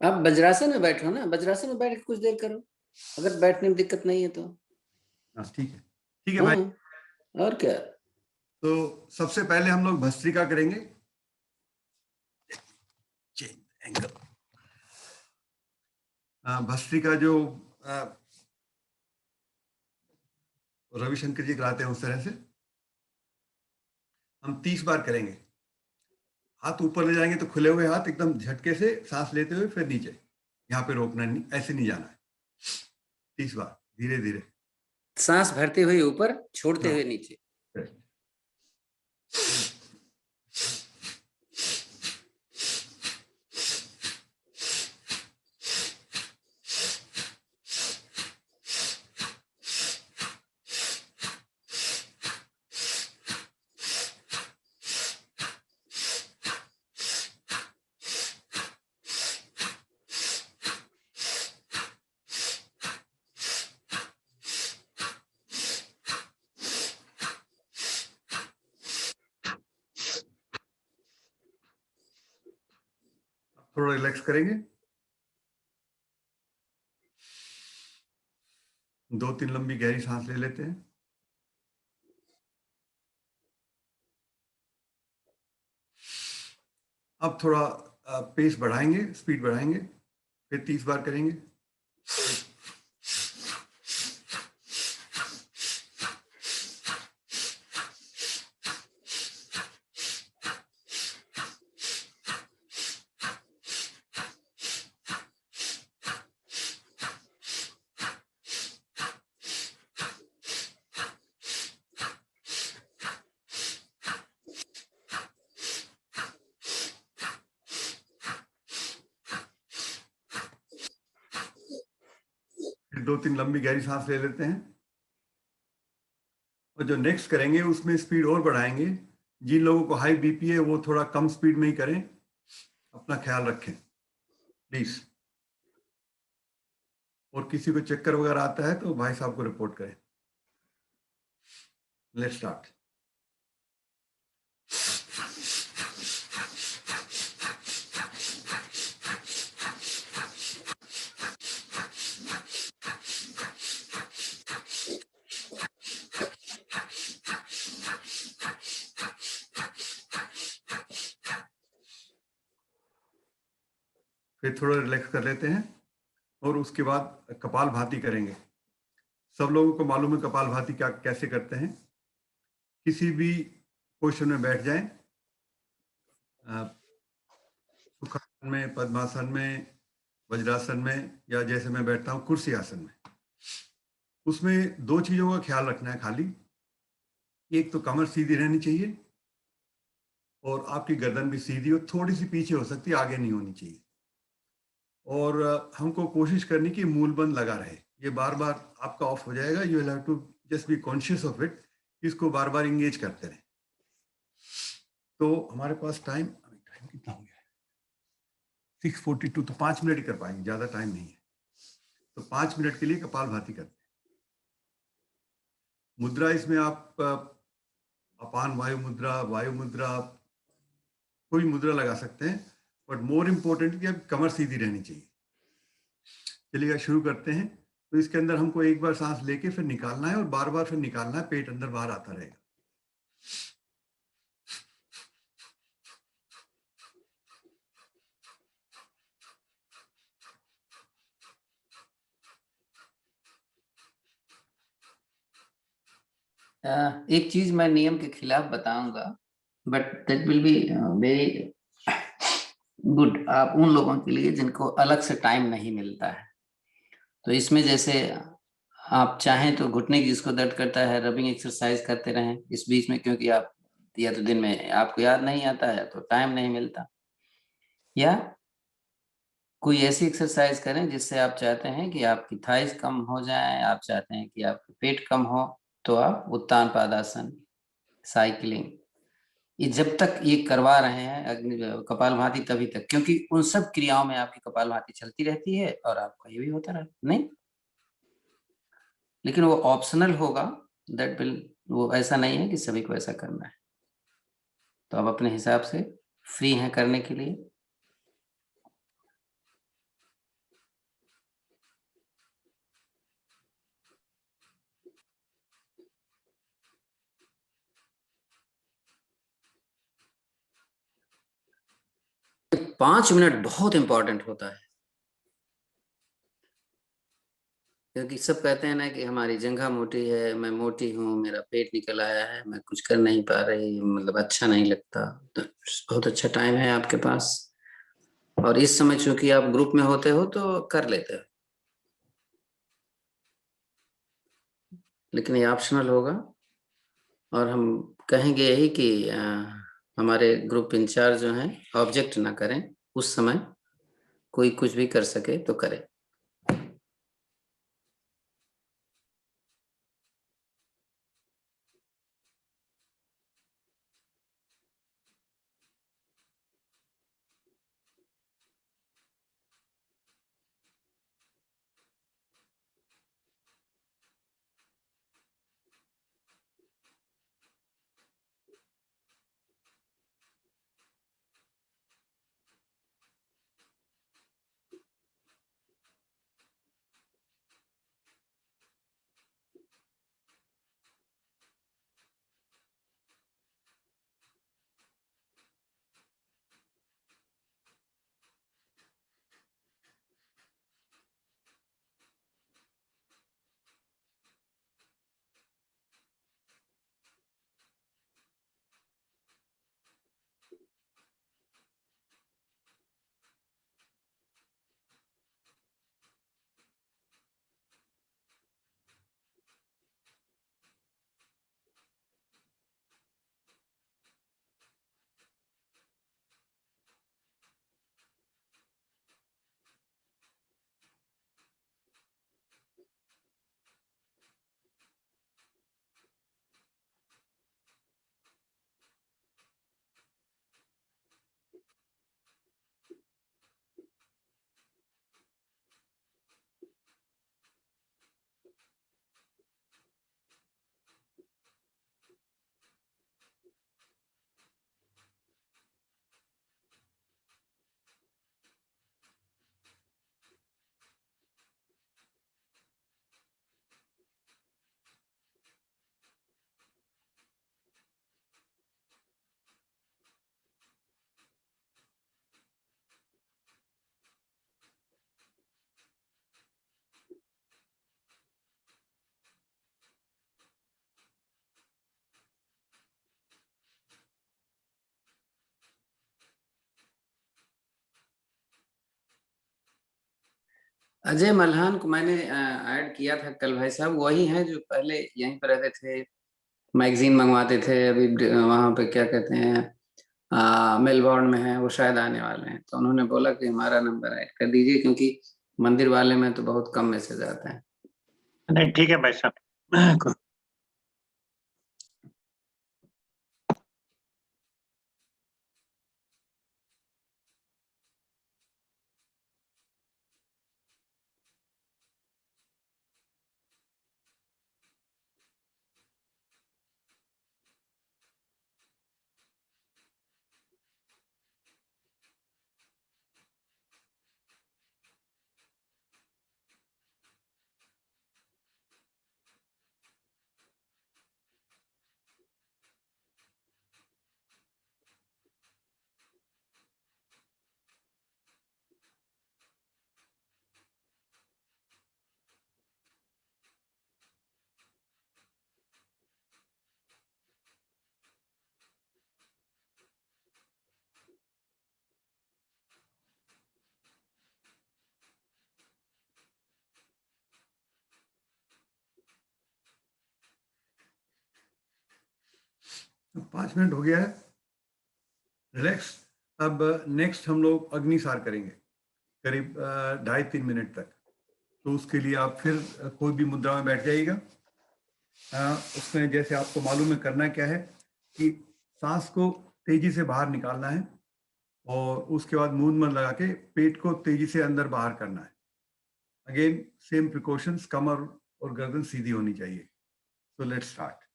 आप वज्रासन में बैठो ना, वज्रासन में बैठ के कुछ देर करो, अगर बैठने में दिक्कत नहीं है तो। ठीक है भाई। हाँ, और क्या। तो सबसे पहले हम लोग भस्त्रिका करेंगे। एंगल भस्त्रिका जो रविशंकर जी कराते हैं उस तरह से हम 30 बार करेंगे। हाथ ऊपर ले जाएंगे तो खुले हुए हाथ एकदम झटके से सांस लेते हुए फिर नीचे, यहाँ पे रोकना नहीं, ऐसे नहीं जाना है। 30 बार धीरे धीरे सांस भरते हुए ऊपर, छोड़ते हुए नीचे। थोड़ा रिलैक्स करेंगे। 2-3 लंबी गहरी सांस ले लेते हैं। अब थोड़ा पेस बढ़ाएंगे, स्पीड बढ़ाएंगे, फिर 30 बार करेंगे। फिर 2-3 लंबी गहरी सांस ले लेते हैं और जो नेक्स्ट करेंगे उसमें स्पीड और बढ़ाएंगे। जिन लोगों को हाई बीपी है वो थोड़ा कम स्पीड में ही करें, अपना ख्याल रखें प्लीज। और किसी को चक्कर वगैरह आता है तो भाई साहब को रिपोर्ट करें। Let's start. फिर थोड़ा रिलैक्स कर लेते हैं और उसके बाद कपाल भाती करेंगे। सब लोगों को मालूम है कपाल भाती क्या कैसे करते हैं। किसी भी पोजीशन में बैठ जाएं, सुखासन में, पद्मासन में, वज्रासन में, या जैसे मैं बैठता हूँ कुर्सी आसन में। उसमें 2 चीजों का ख्याल रखना है खाली। एक तो कमर सीधी रहनी चाहिए और आपकी गर्दन भी सीधी हो, थोड़ी सी पीछे हो सकती है, आगे नहीं होनी चाहिए। और हमको कोशिश करनी कि मूल बंद लगा रहे। ये बार बार आपका ऑफ हो जाएगा, you will have to just be conscious of it, इसको बार बार इंगेज करते रहें। तो हमारे पास टाइम कितना हो गया? 6:42, तो 5 मिनट ही कर पाएंगे, ज्यादा टाइम नहीं है। तो 5 मिनट के लिए कपालभाति करते हैं। मुद्रा इसमें आप अपान वायु मुद्रा, कोई मुद्रा लगा सकते हैं, बट मोर इम्पोर्टेंट कि अब कमर सीधी रहनी चाहिए। चलिए शुरू करते हैं। तो इसके अंदर हमको एक बार सांस लेके फिर निकालना है और बार बार फिर निकालना है, पेट अंदर बाहर आता रहेगा। एक चीज मैं नियम के खिलाफ बताऊंगा, but that will be very good आप उन लोगों के लिए जिनको अलग से टाइम नहीं मिलता है। तो इसमें जैसे आप चाहें तो घुटने की जिसको दर्द करता है रबिंग एक्सरसाइज करते रहें इस बीच में, क्योंकि आप या तो दिन में आपको याद नहीं आता है तो टाइम नहीं मिलता, या कोई ऐसी एक्सरसाइज करें जिससे आप चाहते हैं कि आपकी थाइस कम हो जाए, आप चाहते हैं कि आपका पेट कम हो, तो आप उत्तान पादासन, साइकिलिंग, ये जब तक ये करवा रहे हैं कपालभाति तभी तक, क्योंकि उन सब क्रियाओं में आपकी कपालभाति चलती रहती है और आपका ये भी होता रहता नहीं, लेकिन वो ऑप्शनल होगा। दैट विल, वो ऐसा नहीं है कि सभी को ऐसा करना है। तो आप अपने हिसाब से फ्री हैं करने के लिए। पांच मिनट बहुत इंपॉर्टेंट होता है, क्योंकि सब कहते हैं ना कि हमारी जंघा मोटी है, मैं मोटी हूँ, मेरा पेट निकल आया है, मैं कुछ कर नहीं पा रही, मतलब अच्छा नहीं लगता। तो बहुत अच्छा टाइम है आपके पास, और इस समय चूंकि आप ग्रुप में होते हो तो कर लेते हो, लेकिन ये ऑप्शनल होगा। और हम कहेंगे यही कि हमारे ग्रुप इंचार्ज जो हैं ऑब्जेक्ट ना करें, उस समय कोई कुछ भी कर सके तो करे। अजय मल्हान को मैंने ऐड किया था कल, भाई साहब वही हैं जो पहले यहीं पर रहते थे, मैगजीन मंगवाते थे, अभी वहाँ पे क्या कहते हैं मेलबोर्न में है, वो शायद आने वाले हैं, तो उन्होंने बोला कि हमारा नंबर ऐड कर दीजिए, क्योंकि मंदिर वाले में तो बहुत कम मैसेज आता है। नहीं ठीक है भाई साहब, तो 5 मिनट हो गया है, रिलैक्स। अब नेक्स्ट हम लोग अग्निसार करेंगे करीब 2.5-3 मिनट तक। तो उसके लिए आप फिर कोई भी मुद्रा में बैठ जाइएगा। उसमें जैसे आपको मालूम है करना क्या है कि सांस को तेजी से बाहर निकालना है और उसके बाद मूंद मन लगा के पेट को तेजी से अंदर बाहर करना है। अगेन सेम प्रिकॉशंस, कमर और गर्दन सीधी होनी चाहिए। So let's start.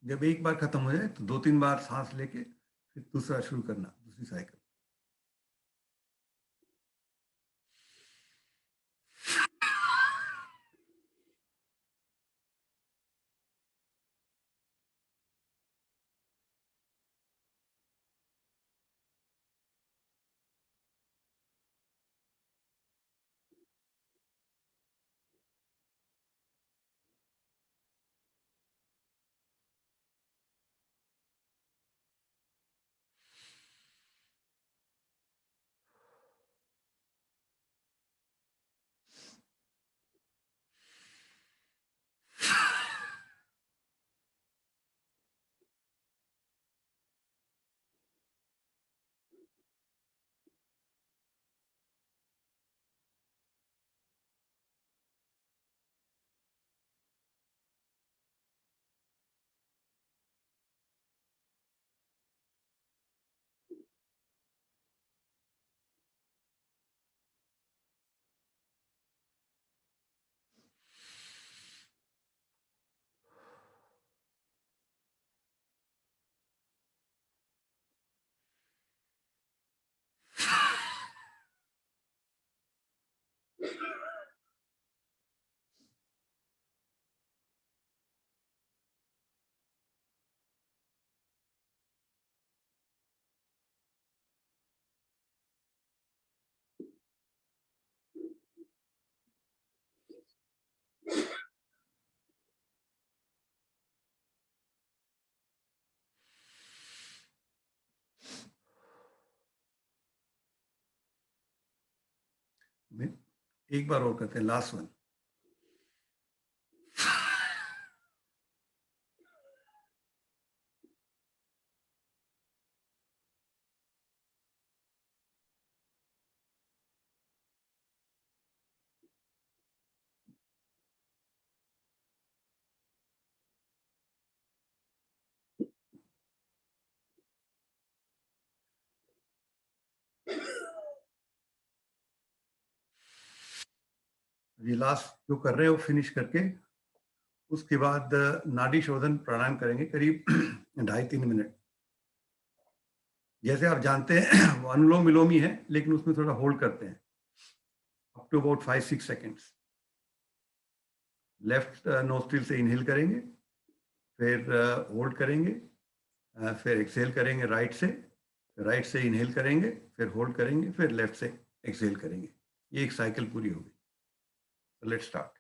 जब एक बार खत्म हो जाए तो 2-3 बार सांस लेके फिर दूसरा शुरू करना, दूसरी साइकिल। एक बार और करते हैं, लास्ट वन। ये लास्ट जो कर रहे हैं वो फिनिश करके उसके बाद नाड़ी शोधन प्राणायाम करेंगे करीब 2.5-3 मिनट। जैसे आप जानते हैं वो अनुलोम विलोम ही है, लेकिन उसमें थोड़ा होल्ड करते हैं up to about 5-6 seconds. Left nostril से इनहेल करेंगे, फिर होल्ड करेंगे, फिर एक्सहेल करेंगे राइट से इनहेल करेंगे, फिर होल्ड करेंगे, फिर लेफ्ट से एक्सहेल करेंगे। ये एक साइकिल पूरी होगी। तो लेट्स स्टार्ट।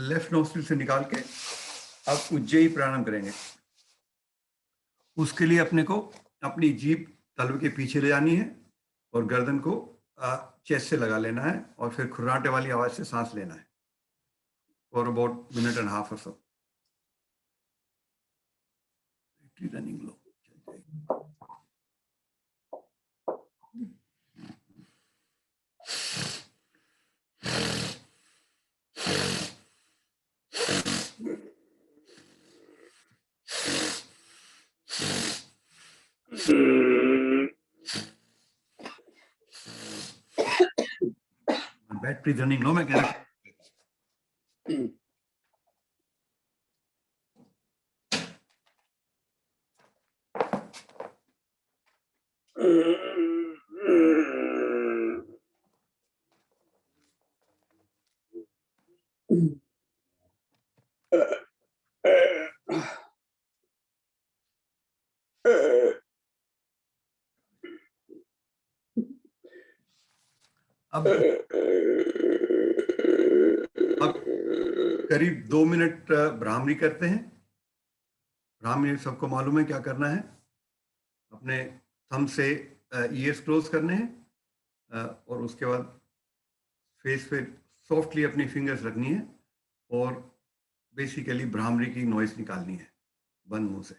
लेफ्ट नोस्ट्रिल से निकाल के अब उज्जयी प्राणायाम करेंगे। उसके लिए अपने को अपनी जीभ तलवे के पीछे ले जानी है और गर्दन को चेस्ट से लगा लेना है और फिर खुर्राटे वाली आवाज से सांस लेना है for about minute and half और सो। रनिंग लो। बैटरी रनिंग लो, मैं कह रहा अब करीब 2 मिनट भ्रामरी करते हैं। भ्रामरी सबको मालूम है क्या करना है। अपने थंब से ईयर्स क्लोज करने हैं और उसके बाद फेस पे सॉफ्टली अपनी फिंगर्स रखनी है और बेसिकली भ्रामरी की नॉइस निकालनी है बंद मुंह से।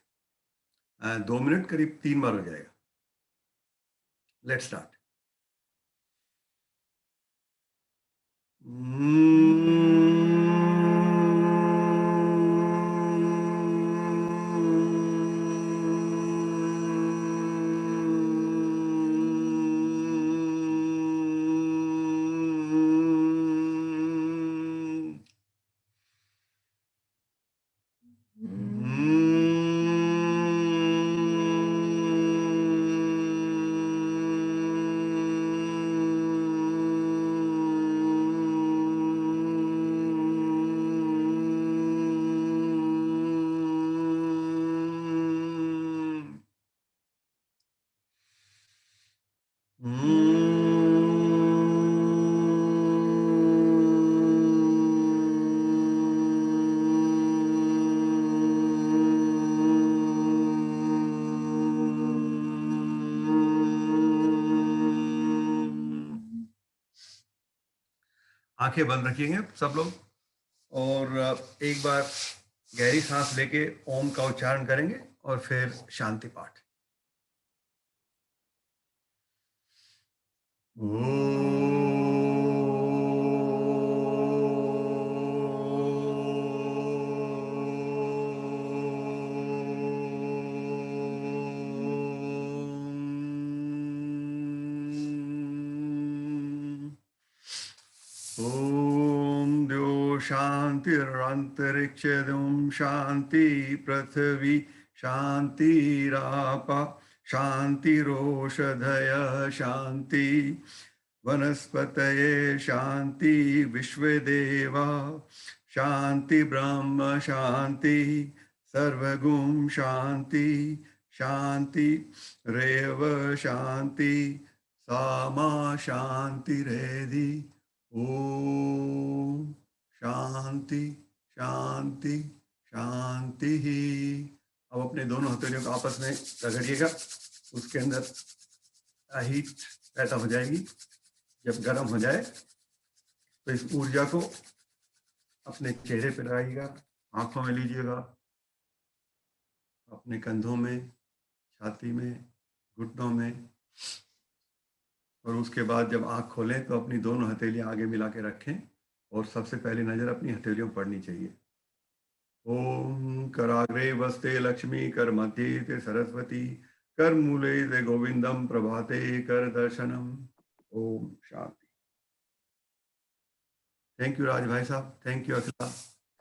2 मिनट करीब 3 बार हो जाएगा। Let's start. आंखें बंद रखिएंगे सब लोग और एक बार गहरी सांस लेके ओम का उच्चारण करेंगे और फिर शांति पाठ। शांतिरंतरिक्षं शांति पृथ्वी शांतिरापा शांतिरोषधय शांति वनस्पतये शांति विश्वदेवा शांति ब्रह्म शांति सर्वगुण शांति शांति रेव शांति सामा शांति रेधि। ओम शांति शांति शांति ही। अब अपने दोनों हथेलियों को आपस में रगड़िएगा, उसके अंदर हीट पैदा हो जाएगी। जब गर्म हो जाए तो इस ऊर्जा को अपने चेहरे पे लगाइएगा, आंखों में लीजिएगा, अपने कंधों में, छाती में, घुटनों में, और उसके बाद जब आंख खोलें तो अपनी दोनों हथेलियां आगे मिला के रखें और सबसे पहले नजर अपनी हथेलियों पर पड़नी चाहिए। ओम कराग्रे वस्ते लक्ष्मी, कर मध्य ते सरस्वती, कर मूले ते गोविंदम, प्रभाते कर दर्शनम। ओम शांति। थैंक यू राज भाई साहब, थैंक यू अखिला।